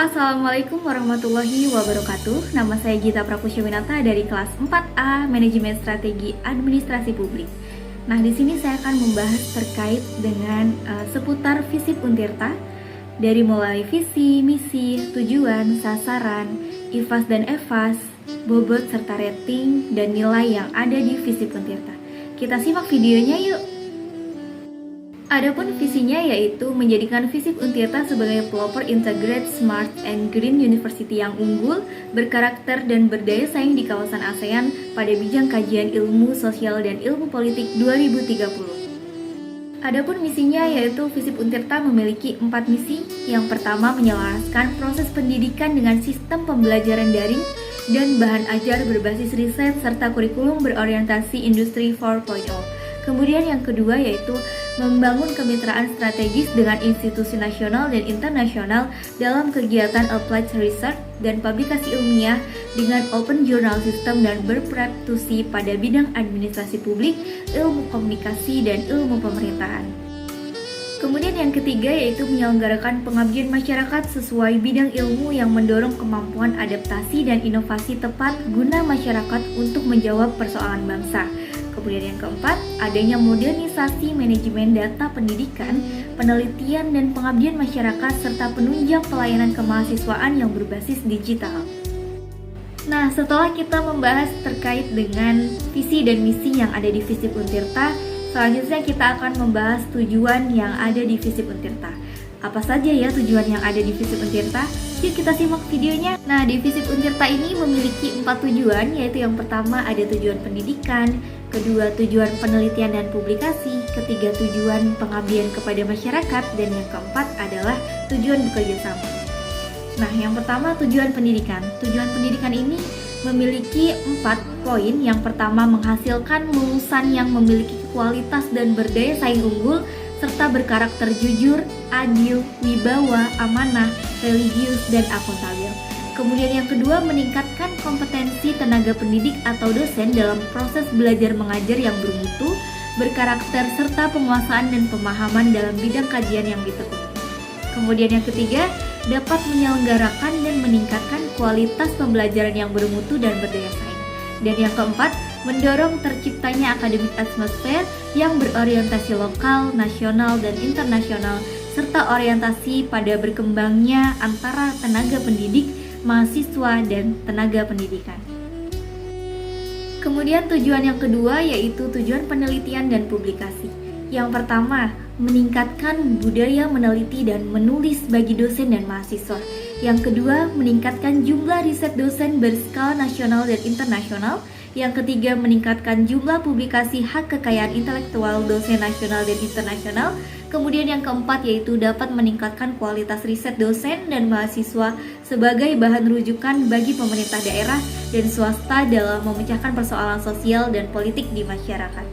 Assalamualaikum warahmatullahi wabarakatuh. Nama saya Gita Prapusyawinata dari kelas 4A Manajemen Strategi Administrasi Publik. Nah, di sini saya akan membahas terkait dengan seputar FISIP Untirta, dari mulai visi, misi, tujuan, sasaran, IFAS dan EFAS, bobot serta rating dan nilai yang ada di FISIP Untirta. Kita simak videonya yuk. Adapun visinya yaitu menjadikan FISIP Untirta sebagai pelopor integrated, smart, and green university yang unggul, berkarakter, dan berdaya saing di kawasan ASEAN pada bidang kajian ilmu sosial dan ilmu politik 2030. Adapun misinya yaitu FISIP Untirta memiliki 4 misi. Yang pertama, menyelaraskan proses pendidikan dengan sistem pembelajaran daring dan bahan ajar berbasis riset serta kurikulum berorientasi industri 4.0. Kemudian yang kedua yaitu membangun kemitraan strategis dengan institusi nasional dan internasional dalam kegiatan applied research dan publikasi ilmiah dengan open journal system dan berpraktisi pada bidang administrasi publik, ilmu komunikasi, dan ilmu pemerintahan. Kemudian yang ketiga yaitu menyelenggarakan pengabdian masyarakat sesuai bidang ilmu yang mendorong kemampuan adaptasi dan inovasi tepat guna masyarakat untuk menjawab persoalan bangsa. Kemudian yang keempat, adanya modernisasi manajemen data pendidikan, penelitian dan pengabdian masyarakat serta penunjang pelayanan kemahasiswaan yang berbasis digital. Nah, setelah kita membahas terkait dengan visi dan misi yang ada di FISIP Untirta, selanjutnya kita akan membahas tujuan yang ada di FISIP Untirta. Apa saja ya tujuan yang ada di FISIP Untirta? Yuk kita simak videonya. Nah, di FISIP Untirta ini memiliki 4 tujuan, yaitu yang pertama ada tujuan pendidikan, kedua tujuan penelitian dan publikasi, ketiga tujuan pengabdian kepada masyarakat, dan yang keempat adalah tujuan bekerja sama. Nah, yang pertama tujuan pendidikan. Tujuan pendidikan ini memiliki 4 poin. Yang pertama, menghasilkan lulusan yang memiliki kualitas dan berdaya saing unggul serta berkarakter jujur, adil, wibawa, amanah, religius, dan akuntabel. Kemudian yang kedua, meningkatkan kompetensi tenaga pendidik atau dosen dalam proses belajar mengajar yang bermutu, berkarakter, serta penguasaan dan pemahaman dalam bidang kajian yang ditekuni. Kemudian yang ketiga, dapat menyelenggarakan dan meningkatkan kualitas pembelajaran yang bermutu dan berdaya saing. Dan yang keempat, mendorong terciptanya akademik atmosfer yang berorientasi lokal, nasional, dan internasional, serta orientasi pada berkembangnya antara tenaga pendidik, mahasiswa, dan tenaga pendidikan. Kemudian tujuan yang kedua yaitu tujuan penelitian dan publikasi. Yang pertama, meningkatkan budaya meneliti dan menulis bagi dosen dan mahasiswa. Yang kedua, meningkatkan jumlah riset dosen berskala nasional dan internasional. Yang ketiga, meningkatkan jumlah publikasi hak kekayaan intelektual dosen nasional dan internasional. Kemudian yang keempat yaitu dapat meningkatkan kualitas riset dosen dan mahasiswa sebagai bahan rujukan bagi pemerintah daerah dan swasta dalam memecahkan persoalan sosial dan politik di masyarakat.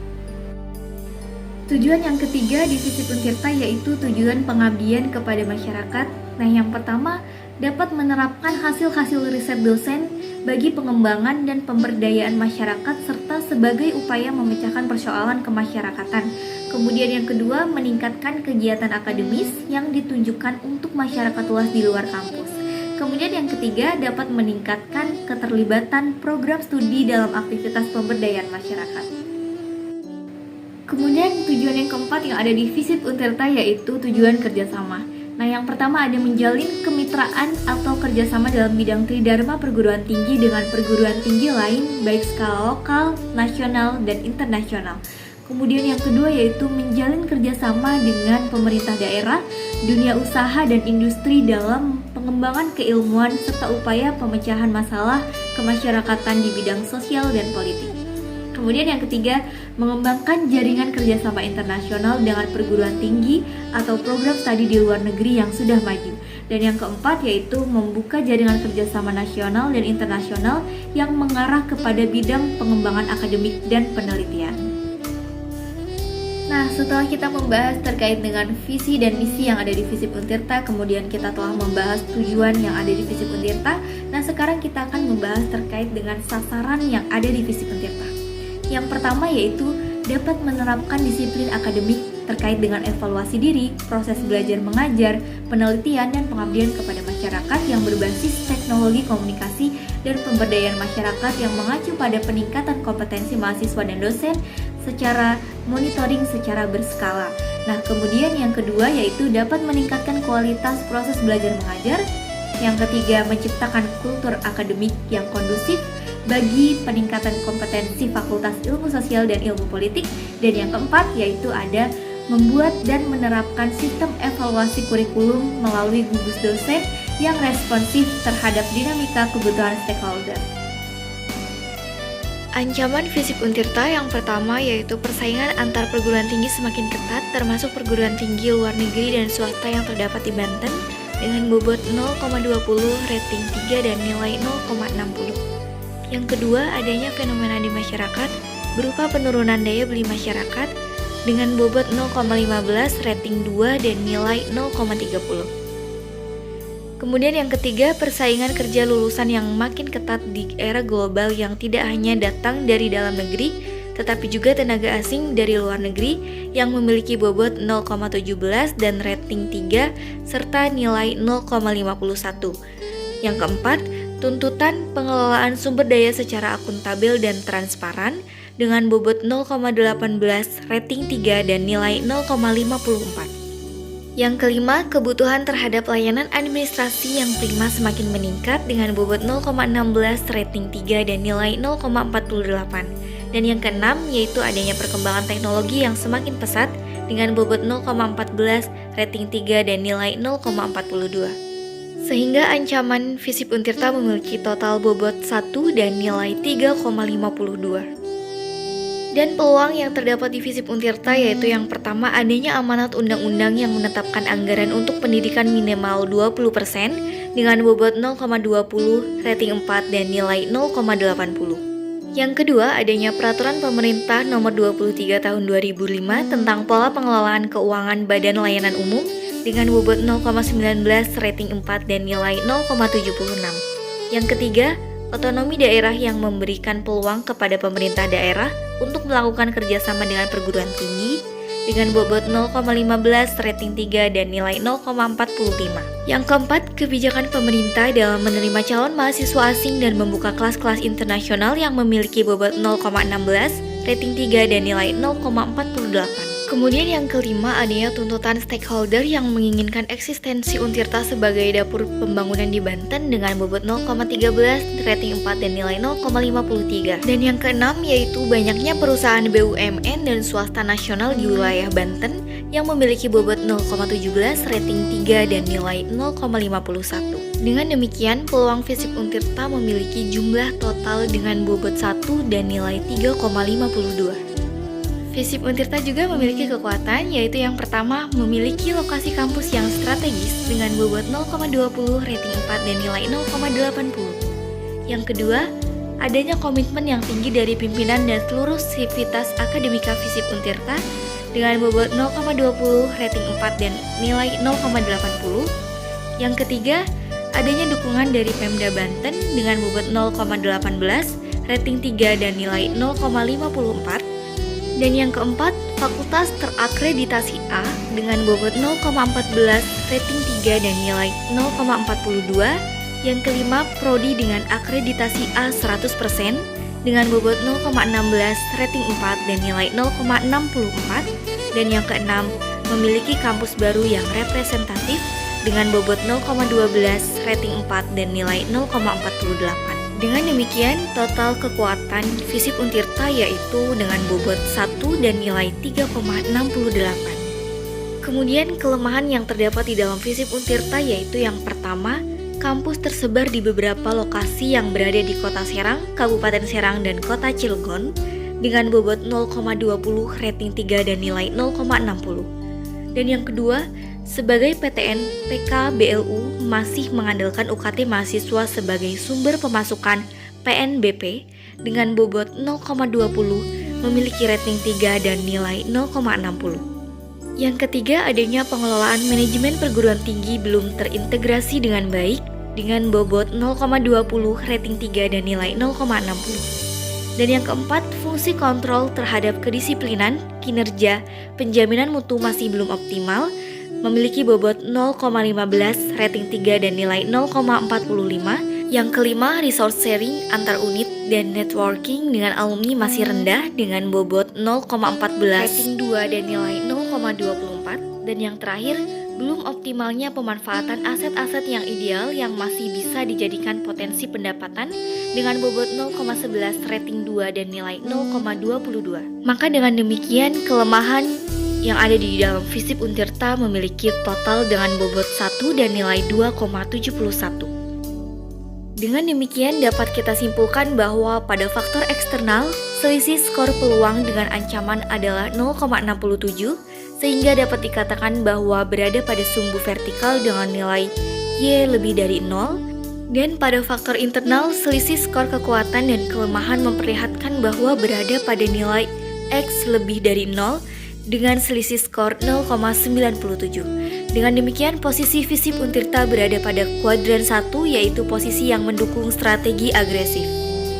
Tujuan yang ketiga di FISIP Untirta yaitu tujuan pengabdian kepada masyarakat. Nah, yang pertama, dapat menerapkan hasil-hasil riset dosen bagi pengembangan dan pemberdayaan masyarakat serta sebagai upaya memecahkan persoalan kemasyarakatan. Kemudian yang kedua, meningkatkan kegiatan akademis yang ditunjukkan untuk masyarakat luas di luar kampus. Kemudian yang ketiga, dapat meningkatkan keterlibatan program studi dalam aktivitas pemberdayaan masyarakat. Kemudian tujuan yang keempat yang ada di FISIP Untirta yaitu tujuan kerjasama. Nah, yang pertama ada menjalin kemitraan atau kerjasama dalam bidang tridharma perguruan tinggi dengan perguruan tinggi lain baik skala lokal, nasional, dan internasional. Kemudian yang kedua yaitu menjalin kerjasama dengan pemerintah daerah, dunia usaha, dan industri dalam pengembangan keilmuan serta upaya pemecahan masalah kemasyarakatan di bidang sosial dan politik. Kemudian yang ketiga, mengembangkan jaringan kerjasama internasional dengan perguruan tinggi atau program studi di luar negeri yang sudah maju. Dan yang keempat yaitu membuka jaringan kerjasama nasional dan internasional yang mengarah kepada bidang pengembangan akademik dan penelitian. Nah, setelah kita membahas terkait dengan visi dan misi yang ada di FISIP Untirta, kemudian kita telah membahas tujuan yang ada di FISIP Untirta. Nah, sekarang kita akan membahas terkait dengan sasaran yang ada di FISIP Untirta. Yang pertama yaitu dapat menerapkan disiplin akademik terkait dengan evaluasi diri, proses belajar mengajar, penelitian, dan pengabdian kepada masyarakat yang berbasis teknologi komunikasi dan pemberdayaan masyarakat yang mengacu pada peningkatan kompetensi mahasiswa dan dosen secara monitoring secara berskala. Nah, kemudian yang kedua yaitu dapat meningkatkan kualitas proses belajar mengajar. Yang ketiga, menciptakan kultur akademik yang kondusif bagi peningkatan kompetensi Fakultas Ilmu Sosial dan Ilmu Politik. Dan yang keempat yaitu ada membuat dan menerapkan sistem evaluasi kurikulum melalui gugus dosen yang responsif terhadap dinamika kebutuhan stakeholder. Ancaman FISIP Untirta yang pertama yaitu persaingan antar perguruan tinggi semakin ketat, termasuk perguruan tinggi luar negeri dan swasta yang terdapat di Banten dengan bobot 0,20, rating 3 dan nilai 0,60. Yang kedua, adanya fenomena di masyarakat berupa penurunan daya beli masyarakat dengan bobot 0,15, rating 2 dan nilai 0,30. Kemudian yang ketiga, persaingan kerja lulusan yang makin ketat di era global yang tidak hanya datang dari dalam negeri, tetapi juga tenaga asing dari luar negeri yang memiliki bobot 0,17 dan rating 3 serta nilai 0,51. Yang keempat, tuntutan pengelolaan sumber daya secara akuntabel dan transparan dengan bobot 0,18, rating 3 dan nilai 0,54. Yang kelima, kebutuhan terhadap layanan administrasi yang prima semakin meningkat dengan bobot 0,16, rating 3 dan nilai 0,48. Dan yang keenam, yaitu adanya perkembangan teknologi yang semakin pesat dengan bobot 0,14, rating 3 dan nilai 0,42. Sehingga ancaman FISIP Untirta memiliki total bobot 1 dan nilai 3,52. Dan peluang yang terdapat di FISIP Untirta yaitu yang pertama, adanya amanat undang-undang yang menetapkan anggaran untuk pendidikan minimal 20% dengan bobot 0,20, rating 4 dan nilai 0,80. Yang kedua, adanya peraturan pemerintah nomor 23 tahun 2005 tentang pola pengelolaan keuangan Badan Layanan Umum dengan bobot 0,19, rating 4 dan nilai 0,76. Yang ketiga, otonomi daerah yang memberikan peluang kepada pemerintah daerah untuk melakukan kerjasama dengan perguruan tinggi dengan bobot 0,15, rating 3 dan nilai 0,45. Yang keempat, kebijakan pemerintah dalam menerima calon mahasiswa asing dan membuka kelas-kelas internasional yang memiliki bobot 0,16, rating 3 dan nilai 0,48. Kemudian yang kelima, adanya tuntutan stakeholder yang menginginkan eksistensi Untirta sebagai dapur pembangunan di Banten dengan bobot 0,13, rating 4 dan nilai 0,53. Dan yang keenam yaitu banyaknya perusahaan BUMN dan swasta nasional di wilayah Banten yang memiliki bobot 0,17, rating 3 dan nilai 0,51. Dengan demikian, peluang FISIP Untirta memiliki jumlah total dengan bobot 1 dan nilai 3,52. FISIP Untirta juga memiliki kekuatan, yaitu yang pertama memiliki lokasi kampus yang strategis dengan bobot 0,20, rating 4 dan nilai 0,80. Yang kedua, adanya komitmen yang tinggi dari pimpinan dan seluruh sivitas akademika FISIP Untirta dengan bobot 0,20, rating 4 dan nilai 0,80. Yang ketiga, adanya dukungan dari Pemda Banten dengan bobot 0,18, rating 3 dan nilai 0,54. Dan yang keempat, fakultas terakreditasi A dengan bobot 0,14, rating 3 dan nilai 0,42. Yang kelima, prodi dengan akreditasi A 100% dengan bobot 0,16, rating 4 dan nilai 0,64. Dan yang keenam, memiliki kampus baru yang representatif dengan bobot 0,12, rating 4 dan nilai 0,48. Dengan demikian, total kekuatan FISIP Untirta yaitu dengan bobot 1 dan nilai 3,68. Kemudian kelemahan yang terdapat di dalam FISIP Untirta yaitu yang pertama, kampus tersebar di beberapa lokasi yang berada di Kota Serang, Kabupaten Serang, dan Kota Cilegon dengan bobot 0,20, rating 3 dan nilai 0,60. Dan yang kedua, sebagai PTN, PKBLU masih mengandalkan UKT mahasiswa sebagai sumber pemasukan PNBP dengan bobot 0,20, memiliki rating 3 dan nilai 0,60. Yang ketiga, adanya pengelolaan manajemen perguruan tinggi belum terintegrasi dengan baik dengan bobot 0,20, rating 3 dan nilai 0,60. Dan yang keempat, fungsi fungsi kontrol terhadap kedisiplinan, kinerja, penjaminan mutu masih belum optimal, memiliki bobot 0,15, rating 3 dan nilai 0,45. Yang kelima, resource sharing antar unit dan networking dengan alumni masih rendah dengan bobot 0,14, rating 2 dan nilai 0,24. Dan yang terakhir, belum optimalnya pemanfaatan aset-aset yang ideal yang masih bisa dijadikan potensi pendapatan dengan bobot 0,11, rating 2 dan nilai 0,22. Maka dengan demikian, kelemahan yang ada di dalam FISIP Untirta memiliki total dengan bobot 1 dan nilai 2,71. Dengan demikian dapat kita simpulkan bahwa pada faktor eksternal, selisih skor peluang dengan ancaman adalah 0,67, sehingga dapat dikatakan bahwa berada pada sumbu vertikal dengan nilai Y lebih dari 0. Dan pada faktor internal, selisih skor kekuatan dan kelemahan memperlihatkan bahwa berada pada nilai X lebih dari 0 dengan selisih skor 0,97. Dengan demikian, posisi FISIP Untirta berada pada kuadran 1, yaitu posisi yang mendukung strategi agresif.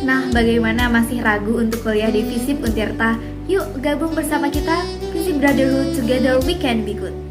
Nah, bagaimana, masih ragu untuk kuliah di FISIP Untirta? Yuk gabung bersama kita, FISIP Brotherhood, together we can be good.